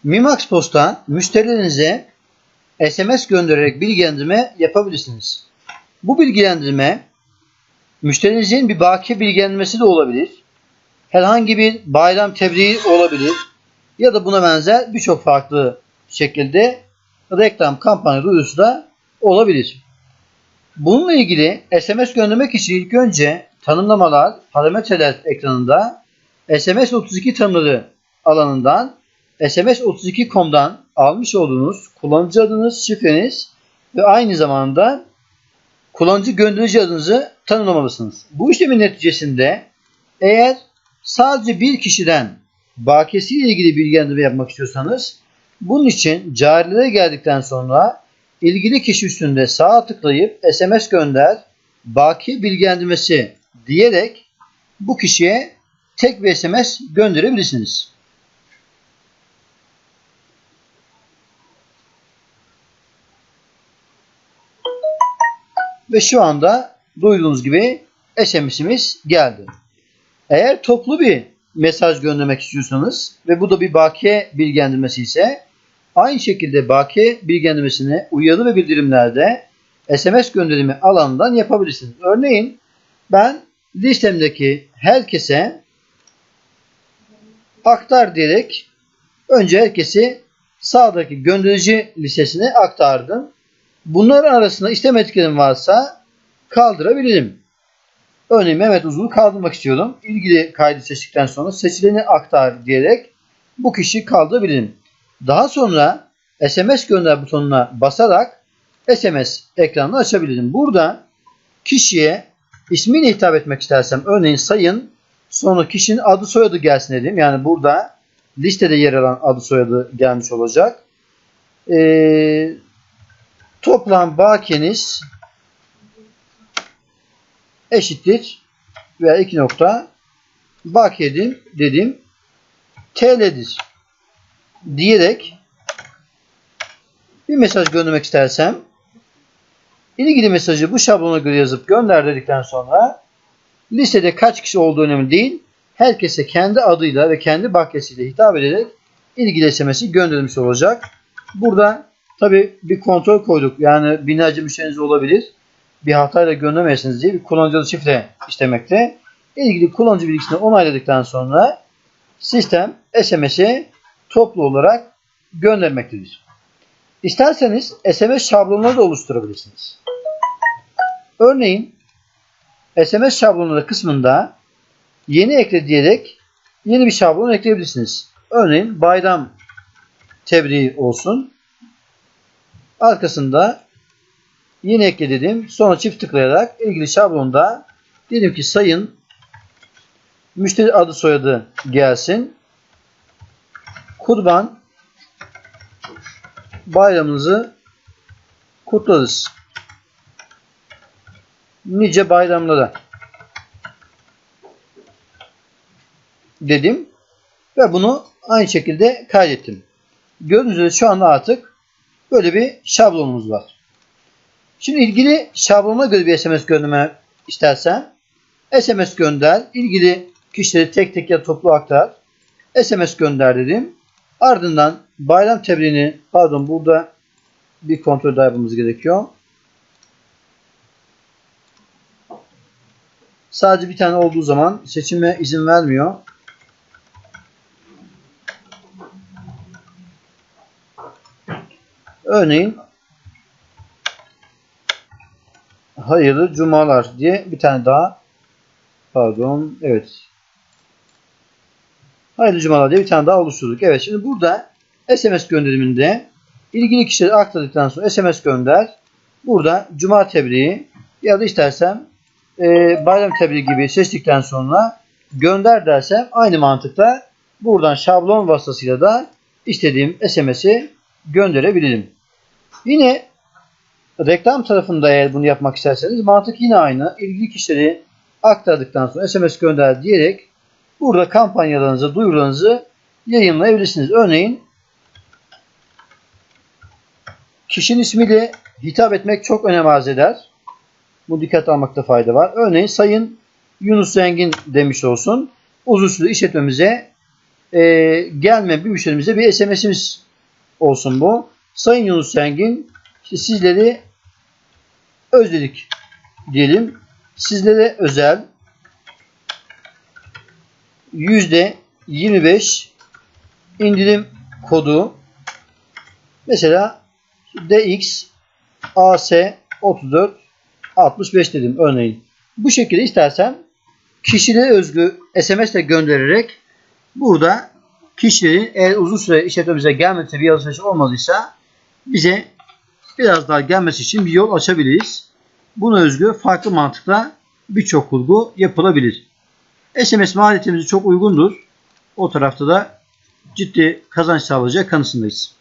Mimax Post'tan müşterilerinize SMS göndererek bilgilendirme yapabilirsiniz. Bu bilgilendirme müşterinizin bir bakiye bilgilendirmesi de olabilir. Herhangi bir bayram tebriği olabilir. Ya da buna benzer birçok farklı şekilde reklam kampanya duyurusu da olabilir. Bununla ilgili SMS göndermek için ilk önce tanımlamalar, parametreler ekranında SMS 32 tanımları alanından sms32.com'dan almış olduğunuz kullanıcı adınız, şifreniz ve aynı zamanda kullanıcı gönderici adınızı tanımlamalısınız. Bu işlemin neticesinde eğer sadece bir kişiden bakiyesiyle ilgili bilgilendirme yapmak istiyorsanız bunun için carilere geldikten sonra ilgili kişi üstünde sağa tıklayıp SMS gönder, bakiye bilgilendirmesi diyerek bu kişiye tek bir SMS gönderebilirsiniz. Ve şu anda duyduğunuz gibi SMS'imiz geldi. Eğer toplu bir mesaj göndermek istiyorsanız ve bu da bir bakiye bilgilendirmesi ise aynı şekilde bakiye bilgilendirmesini uyarı ve bildirimlerde SMS gönderimi alanından yapabilirsiniz. Örneğin ben listemdeki herkese aktar diyerek önce herkesi sağdaki gönderici listesine aktardım. Bunların arasında istemediklerim varsa kaldırabilirim. Örneğin Mehmet Uzun'u kaldırmak istiyorum. İlgili kaydı seçtikten sonra seçileni aktar diyerek bu kişiyi kaldırabilirim. Daha sonra SMS gönder butonuna basarak SMS ekranını açabilirim. Burada kişiye ismiyle hitap etmek istersem örneğin sayın sonra kişinin adı soyadı gelsin dedim. Yani burada listede yer alan adı soyadı gelmiş olacak. Toplam bakiyeniz eşittir veya 2 nokta bakiye dedim TL'dir diyerek bir mesaj göndermek istersem ilgili mesajı bu şablona göre yazıp gönder dedikten sonra listede kaç kişi olduğu önemli değil. Herkese kendi adıyla ve kendi bakiyesiyle hitap ederek ilgili SMS'i gönderilmiş olacak. Burada tabi bir kontrol koyduk. Yani binlerce müşteriniz olabilir. Bir hatayla göndermeyesiniz diye bir kullanıcı adı şifre istemekte. İlgili kullanıcı bilgisini onayladıktan sonra sistem SMS'i toplu olarak göndermektedir. İsterseniz SMS şablonları da oluşturabilirsiniz. Örneğin SMS şablonları kısmında yeni ekle diyerek yeni bir şablon ekleyebilirsiniz. Örneğin bayram tebriği olsun. Arkasında yeni ekle dedim. Sonra çift tıklayarak ilgili şablonda dedim ki sayın müşteri adı soyadı gelsin. Kurban bayramınızı kutlarız. Nice bayramlara dedim ve bunu aynı şekilde kaydettim. Gördüğünüz üzere şu anda artık böyle bir şablonumuz var. Şimdi ilgili şablona göre bir SMS gönderme istersen SMS gönder, ilgili kişileri tek tek ya toplu aktar. SMS gönder dedim. Ardından bayram tebriğini, burada bir kontrol daha yapmamız gerekiyor. Sadece bir tane olduğu zaman seçime izin vermiyor. Örneğin hayırlı cumalar diye bir tane daha evet. Hayırlı cumalar diye bir tane daha oluşturduk. Evet, şimdi burada SMS gönderiminde ilgili kişileri aktardıktan sonra SMS gönder. Burada cuma tebriği ya da istersem bayram tebriği gibi seçtikten sonra gönder dersem aynı mantıkla buradan şablon vasıtasıyla da istediğim SMS'i gönderebilirim. Yine reklam tarafında eğer bunu yapmak isterseniz mantık yine aynı. İlgili kişileri aktardıktan sonra SMS gönder diyerek burada kampanyalarınızı, duyurularınızı yayınlayabilirsiniz. Örneğin kişinin ismiyle hitap etmek çok önem arz eder. Bu dikkat almakta fayda var. Örneğin Sayın Yunus Zengin demiş olsun. Uzun süre işletmemize gelmeyen bir müşterimize bir SMS'imiz olsun bu. Sayın Yunus Zengin, işte sizleri özledik diyelim. Sizlere özel %25 indirim kodu, mesela DX AC 34 65 dedim örneğin. Bu şekilde istersen kişilere özgü SMS ile göndererek burada kişilerin eğer uzun süre işletmemize gelmediyse, bir alışveriş olmadıysa bize biraz daha gelmesi için bir yol açabiliriz. Buna özgü farklı mantıkla birçok kurgu yapılabilir. SMS maliyetimiz çok uygundur. O tarafta da ciddi kazanç sağlayacak kanısındayız.